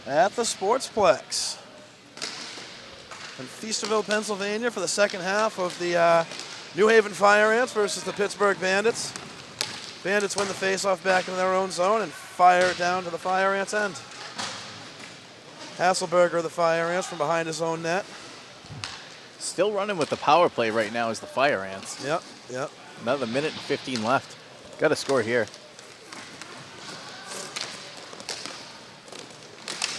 at the Sportsplex in Feasterville, Pennsylvania for the second half of the New Haven Fire Ants versus the Pittsburgh Bandits. Bandits win the faceoff back in their own zone and fire it down to the Fire Ants' end. Hasselberger of the Fire Ants from behind his own net. Still running with the power play right now is the Fire Ants. Yep. Another minute and 15 left. Got to score here.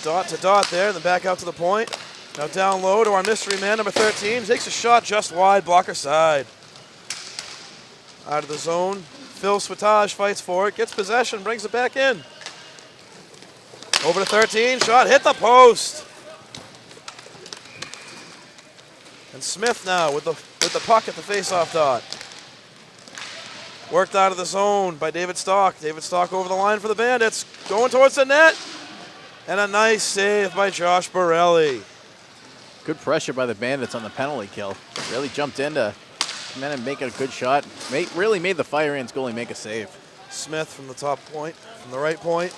Dot to dot there, then back out to the point. Now down low to our mystery man, number 13. Takes a shot just wide, blocker side. Out of the zone. Phil Switage fights for it, gets possession, brings it back in. Over to 13, shot hit the post. And Smith now with the puck at the faceoff dot. Worked out of the zone by David Stock. David Stock over the line for the Bandits. Going towards the net. And a nice save by Josh Borelli. Good pressure by the Bandits on the penalty kill. Really jumped in to come in and make a good shot. Really made the Fire Ants goalie make a save. Smith from the top point, from the right point,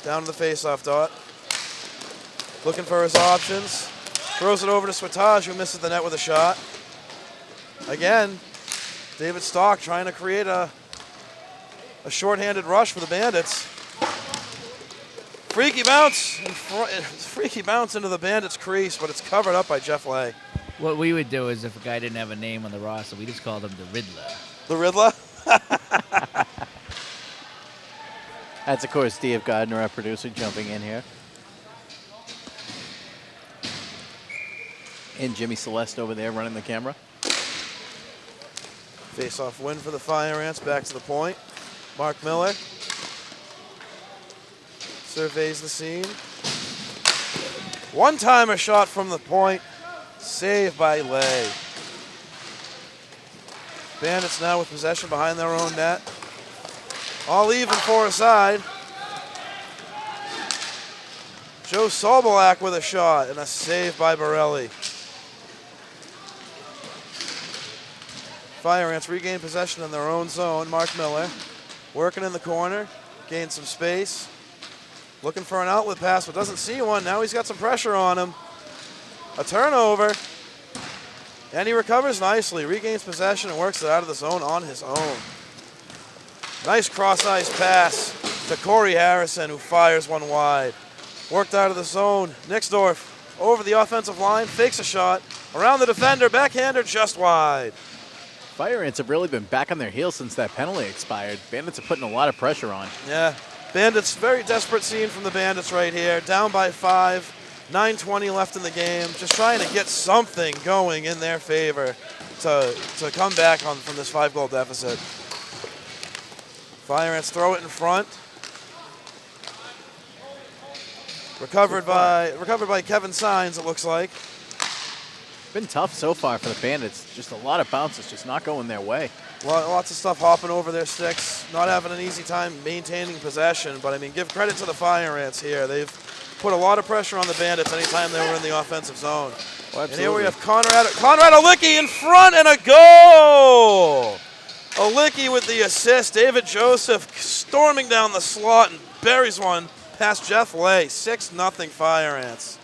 down to the faceoff dot. Looking for his options. Throws it over to Switage, who misses the net with a shot. Again, David Stock trying to create a shorthanded rush for the Bandits. Freaky bounce into the Bandits' crease, but it's covered up by Jeff Lay. What we would do is if a guy didn't have a name on the roster, we just called him the Riddler. The Riddler? That's, of course, Steve Gardner, our producer, jumping in here. And Jimmy Celeste over there running the camera. Face-off win for the Fire Ants, back to the point. Mark Miller surveys the scene. One-timer shot from the point, saved by Lay. Bandits now with possession behind their own net. All even for a side. Joe Sobolak with a shot and a save by Borelli. Fire Ants regain possession in their own zone. Mark Miller working in the corner, gained some space. Looking for an outlet pass, but doesn't see one. Now he's got some pressure on him. A turnover. And he recovers nicely, regains possession, and works it out of the zone on his own. Nice cross-ice pass to Corey Harrison, who fires one wide. Worked out of the zone. Nixdorf over the offensive line, fakes a shot. Around the defender, backhander just wide. Fire Ants have really been back on their heels since that penalty expired. Bandits are putting a lot of pressure on. Yeah. Bandits, very desperate scene from the Bandits right here. Down by 5, 9:20 left in the game. Just trying to get something going in their favor to come back from this 5-goal deficit. Fire Ants throw it in front. Recovered by Kevin Sines, it looks like. Been tough so far for the Bandits. Just a lot of bounces, just not going their way. Lots of stuff hopping over their sticks. Not having an easy time maintaining possession. But, I mean, give credit to the Fire Ants here. They've put a lot of pressure on the Bandits anytime they were in the offensive zone. Oh, and here we have Conrad Alicki in front and a goal! Alicki with the assist. David Joseph storming down the slot and buries one past Jeff Lay. 6-0 Fire Ants.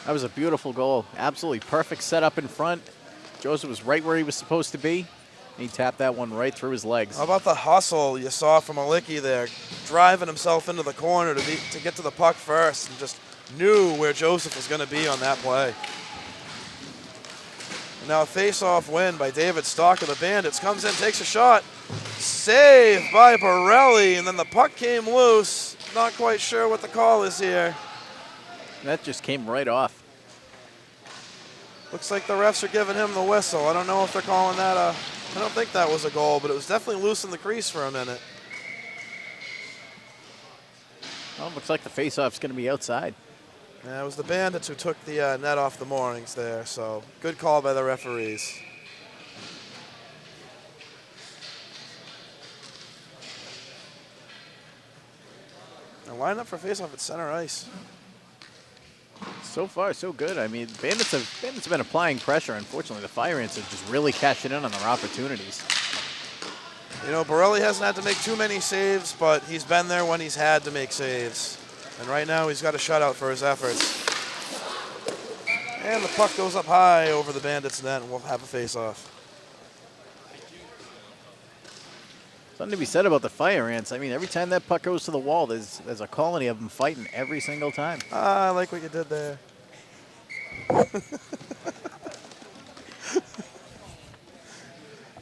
That was a beautiful goal. Absolutely perfect setup in front. Joseph was right where he was supposed to be. And he tapped that one right through his legs. How about the hustle you saw from Alicki there, driving himself into the corner to get to the puck first, and just knew where Joseph was going to be on that play. And now a face-off win by David Stock of the Bandits. Comes in, takes a shot. Saved by Borelli, and then the puck came loose. Not quite sure what the call is here. That just came right off. Looks like the refs are giving him the whistle. I don't know if they're calling that I don't think that was a goal, but it was definitely loose in the crease for a minute. Well, looks like the face-off's going to be outside. Yeah, it was the Bandits who took the net off the moorings there, so good call by the referees. And line up for face-off at center ice. So far, so good. I mean, Bandits have been applying pressure. Unfortunately, the Fire Ants are just really cashing in on their opportunities. You know, Borelli hasn't had to make too many saves, but he's been there when he's had to make saves. And right now he's got a shutout for his efforts. And the puck goes up high over the Bandits' net, and we'll have a face-off. Something to be said about the Fire Ants. I mean, every time that puck goes to the wall, there's a colony of them fighting every single time. I like what you did there.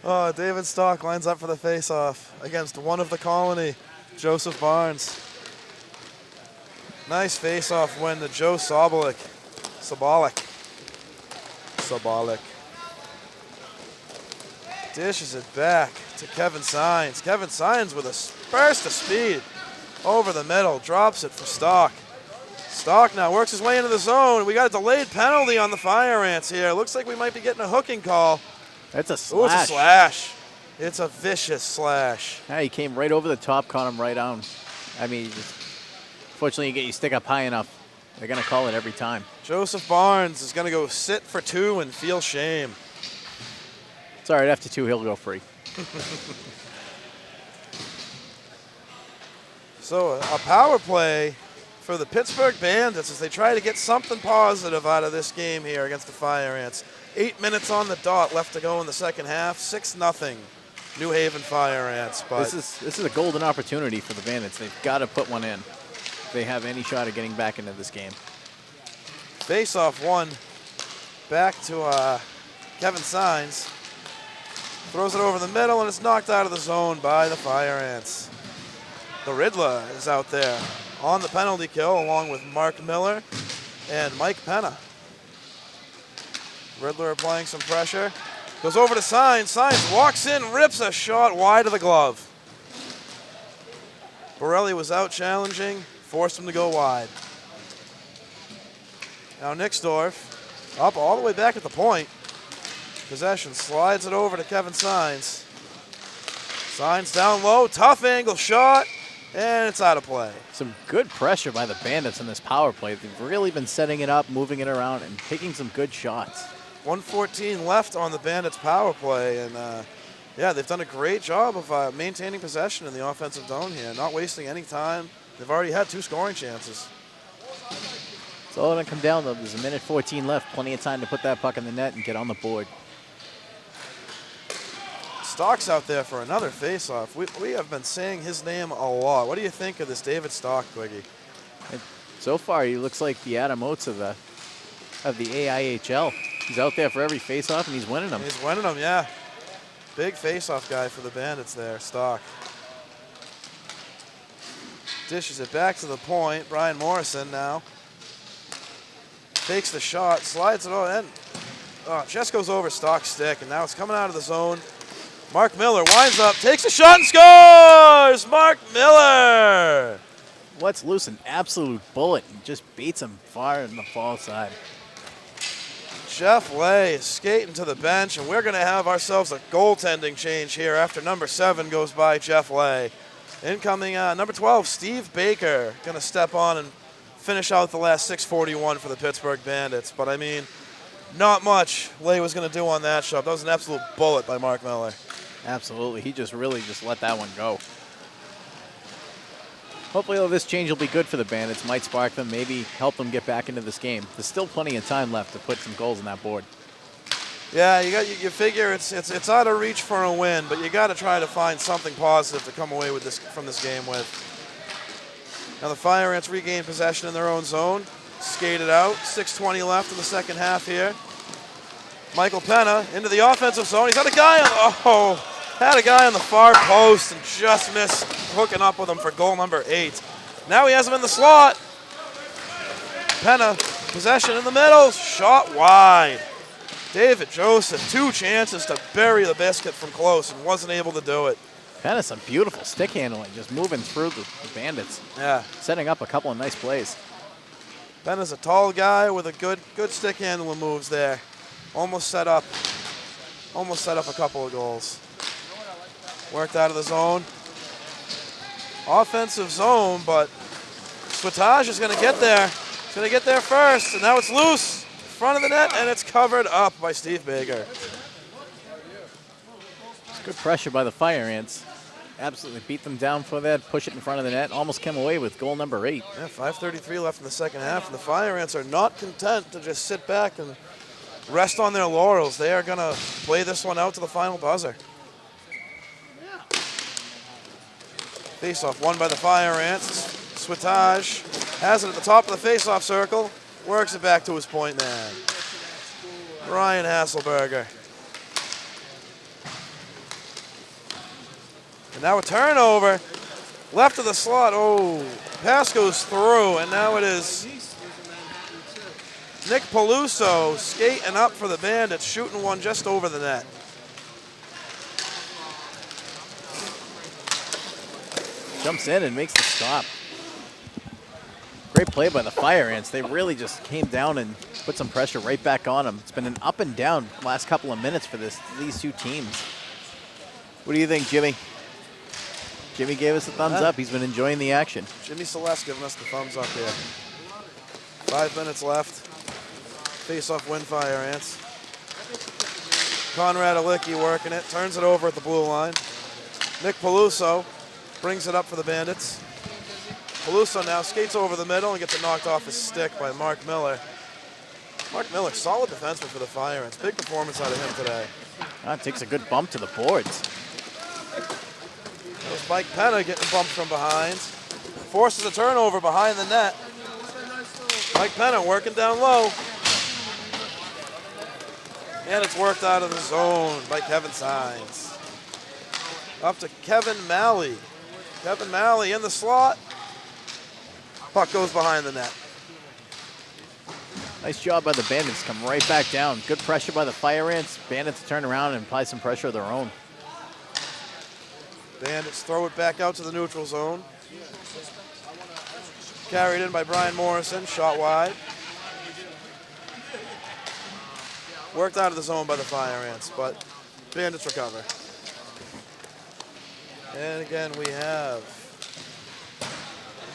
Oh, David Stock lines up for the face-off against one of the colony, Joseph Barnes. Nice face-off win to Joe Sobolik. Dishes it back to Kevin Sines. Kevin Sines with a burst of speed over the middle, drops it for Stock. Stock now works his way into the zone. We got a delayed penalty on the Fire Ants here. Looks like we might be getting a hooking call. That's a slash. Ooh, it's a slash. It's a vicious slash. Yeah, he came right over the top, caught him right on. I mean, fortunately, you get your stick up high enough. They're going to call it every time. Joseph Barnes is going to go sit for 2 and feel shame. It's all right. After 2, he'll go free. So a power play for the Pittsburgh Bandits as they try to get something positive out of this game here against the Fire Ants. 8 minutes on the dot left to go in the second half. 6-0 New Haven Fire Ants. But this is a golden opportunity for the Bandits. They've got to put one in if they have any shot at getting back into this game. face-off one back to Kevin Sines. Throws it over the middle, and it's knocked out of the zone by the Fire Ants. The Riddler is out there on the penalty kill, along with Mark Miller and Mike Penna. Riddler applying some pressure. Goes over to Sines. Sines walks in, rips a shot wide of the glove. Borelli was out challenging, forced him to go wide. Now Nixdorf up all the way back at the point. Possession slides it over to Kevin Sines. Sines down low, tough angle shot, and it's out of play. Some good pressure by the Bandits in this power play. They've really been setting it up, moving it around, and taking some good shots. 1:14 left on the Bandits power play, and yeah, they've done a great job of maintaining possession in the offensive zone here, not wasting any time. They've already had 2 scoring chances. It's all going to come down, though. There's 1:14 left, plenty of time to put that puck in the net and get on the board. Stock's out there for another face-off. We have been saying his name a lot. What do you think of this David Stock, Quiggy? So far, he looks like the Adam Oates of the AIHL. He's out there for every face-off, and he's winning them. He's winning them, yeah. Big face-off guy for the Bandits there, Stock. Dishes it back to the point. Brian Morrison now. Takes the shot, slides it over, and just goes over Stock's stick, and now it's coming out of the zone. Mark Miller winds up, takes a shot, and scores! Mark Miller! What's loose? An absolute bullet. He just beats him far in the fall side. Jeff Lay is skating to the bench, and we're going to have ourselves a goaltending change here after number 7 goes by Jeff Lay. Incoming number 12, Steve Baker, going to step on and finish out the last 6:41 for the Pittsburgh Bandits. But, I mean, not much Lay was going to do on that shot. That was an absolute bullet by Mark Miller. Absolutely. He really let that one go. Hopefully this change will be good for the Bandits. Might spark them, maybe help them get back into this game. There's still plenty of time left to put some goals on that board. Yeah, you figure it's out of reach for a win, but you got to try to find something positive to come away with from this game with. Now the Fire Ants regain possession in their own zone. Skated out. 6:20 left in the second half here. Michael Penna into the offensive zone. He's had a guy on the far post and just missed hooking up with him for goal number 8. Now he has him in the slot. Penna, possession in the middle, shot wide. David Joseph, 2 chances to bury the biscuit from close and wasn't able to do it. Penna, some beautiful stick handling, just moving through the Bandits. Yeah. Setting up a couple of nice plays. Penna's a tall guy with a good stick handling moves there. Almost set up a couple of goals. Worked out of the zone. Offensive zone, but Switage is going to get there. He's going to get there first, and now it's loose. Front of the net, and it's covered up by Steve Baker. Good pressure by the Fire Ants. Absolutely beat them down for that, push it in front of the net, almost came away with goal number 8. Yeah, 5:33 left in the second half, and the Fire Ants are not content to just sit back and rest on their laurels. They are going to play this one out to the final buzzer. Face-off won by the Fire Ants. Switage has it at the top of the face-off circle, works it back to his point man, Ryan Hasselberger. And now a turnover, left of the slot. Oh, pass goes through, and now it is Nick Peluso skating up for the Bandits, shooting one just over the net. Jumps in and makes the stop. Great play by the Fire Ants. They really just came down and put some pressure right back on them. It's been an up and down last couple of minutes for these two teams. What do you think, Jimmy? Jimmy gave us a thumbs up. He's been enjoying the action. Jimmy Celeste giving us the thumbs up here. 5 minutes left. Face-off win, Fire Ants. Conrad Alicki working it, turns it over at the blue line. Nick Peluso brings it up for the Bandits. Peluso now skates over the middle and gets it knocked off his stick by Mark Miller. Mark Miller, solid defenseman for the Fire Ants. Big performance out of him today. Takes a good bump to the boards. That was Mike Penna getting bumped from behind. Forces a turnover behind the net. Mike Penna working down low. And it's worked out of the zone by Kevin Sines. Up to Kevin Malley. Kevin Malley in the slot. Puck goes behind the net. Nice job by the Bandits. Come right back down. Good pressure by the Fire Ants. Bandits turn around and apply some pressure of their own. Bandits throw it back out to the neutral zone. Carried in by Brian Morrison, shot wide. Worked out of the zone by the Fire Ants, but Bandits recover. And again, we have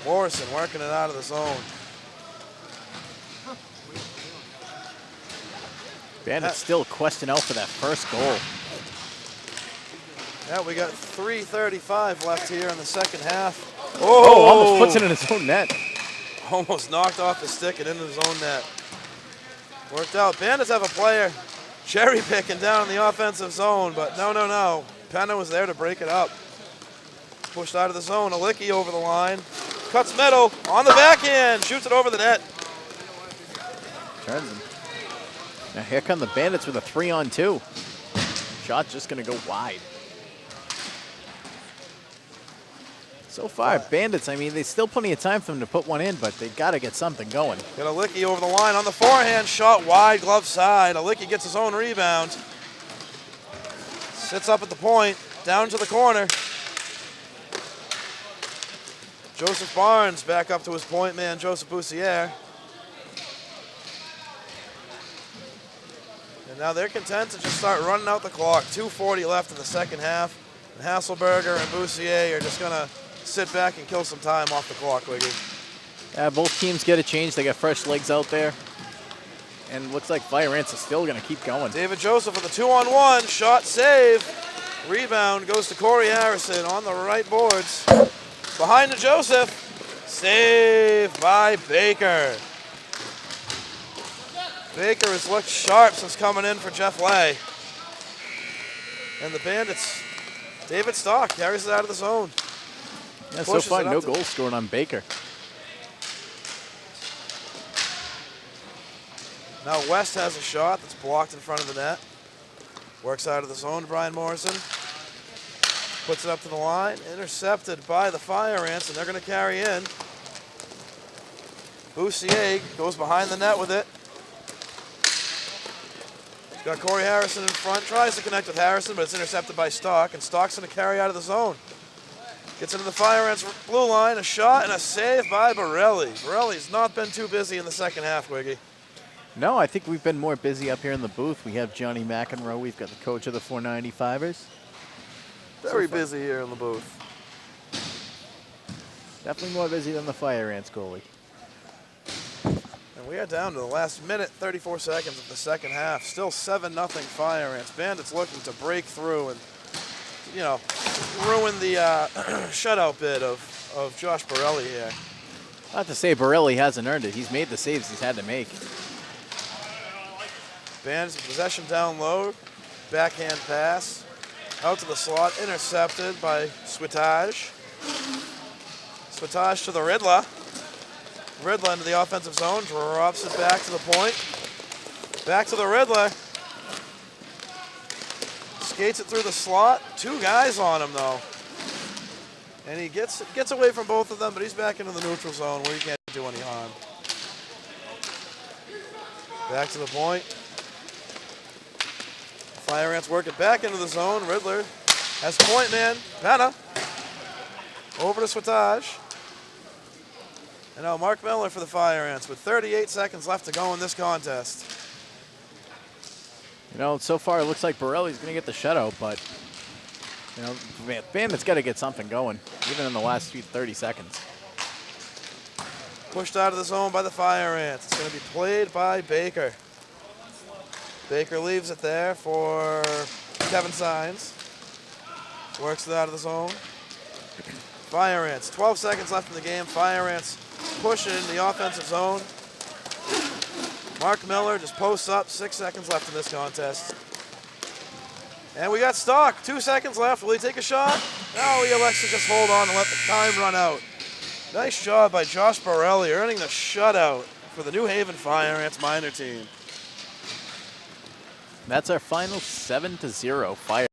Morrison working it out of the zone. Bandits still questing out for that first goal. Yeah, we got 3:35 left here in the second half. Oh, almost puts it in his own net. Almost knocked off his stick and into his own net. Worked out. Bandits have a player cherry picking down in the offensive zone, but no. Penna was there to break it up. Pushed out of the zone. Alicki over the line. Cuts middle on the backhand. Shoots it over the net. Turns him. Now here come the Bandits with a 3-on-2. Shot just going to go wide. So far, Bandits, I mean, there's still plenty of time for them to put one in, but they got to get something going. Got Alicki over the line on the forehand. Shot wide, glove side. Alicki gets his own rebound. Sits up at the point. Down to the corner. Joseph Barnes back up to his point man, Joseph Boussiere. And now they're content to just start running out the clock. 2:40 left in the second half. And Hasselberger and Boussiere are just going to sit back and kill some time off the clock, Wiggy. Yeah, both teams get a change. They got fresh legs out there. And looks like Fire Ants is still going to keep going. David Joseph with a 2-on-1. Shot save. Rebound goes to Corey Harrison on the right boards. Behind to Joseph. Save by Baker. Baker has looked sharp since coming in for Jeff Lay. And the Bandits, David Stock carries it out of the zone. Yeah, so far, no goals scored on Baker. Now West has a shot that's blocked in front of the net. Works out of the zone to Brian Morrison. Puts it up to the line. Intercepted by the Fire Ants, and they're going to carry in. Boussiere goes behind the net with it. Got Corey Harrison in front. Tries to connect with Harrison, but it's intercepted by Stock, and Stock's going to carry out of the zone. Gets into the Fire Ants blue line. A shot and a save by Borelli. Borelli's not been too busy in the second half, Wiggy. No, I think we've been more busy up here in the booth. We have Johnny McEnroe. We've got the coach of the 495ers. Very busy here in the booth. Definitely more busy than the Fire Ants goalie. And we are down to the last minute, 34 seconds of the second half. Still 7-0 Fire Ants. Bandits looking to break through and you know, ruin the shutout bid of Josh Borelli here. Not to say Borelli hasn't earned it. He's made the saves he's had to make. Bandits possession down low. Backhand pass. Out to the slot. Intercepted by Switage. Switage to the Riddler. Riddler into the offensive zone. Drops it back to the point. Back to the Riddler. Skates it through the slot. 2 guys on him, though. And he gets away from both of them, but he's back into the neutral zone where he can't do any harm. Back to the point. Fire Ants work it back into the zone. Riddler has point man. Penna. Over to Switage. And now Mark Miller for the Fire Ants with 38 seconds left to go in this contest. You know, so far it looks like Borelli's going to get the shutout, but, you know, Bandit's got to get something going, even in the last 30 seconds. Pushed out of the zone by the Fire Ants. It's going to be played by Baker. Baker leaves it there for Kevin Sines. Works it out of the zone. Fire Ants, 12 seconds left in the game. Fire Ants push it in the offensive zone. Mark Miller just posts up, 6 seconds left in this contest. And we got Stock, 2 seconds left. Will he take a shot? No, he elects to just hold on and let the time run out. Nice job by Josh Borelli, earning the shutout for the New Haven Fire Ants minor team. That's our final 7-0 Fire.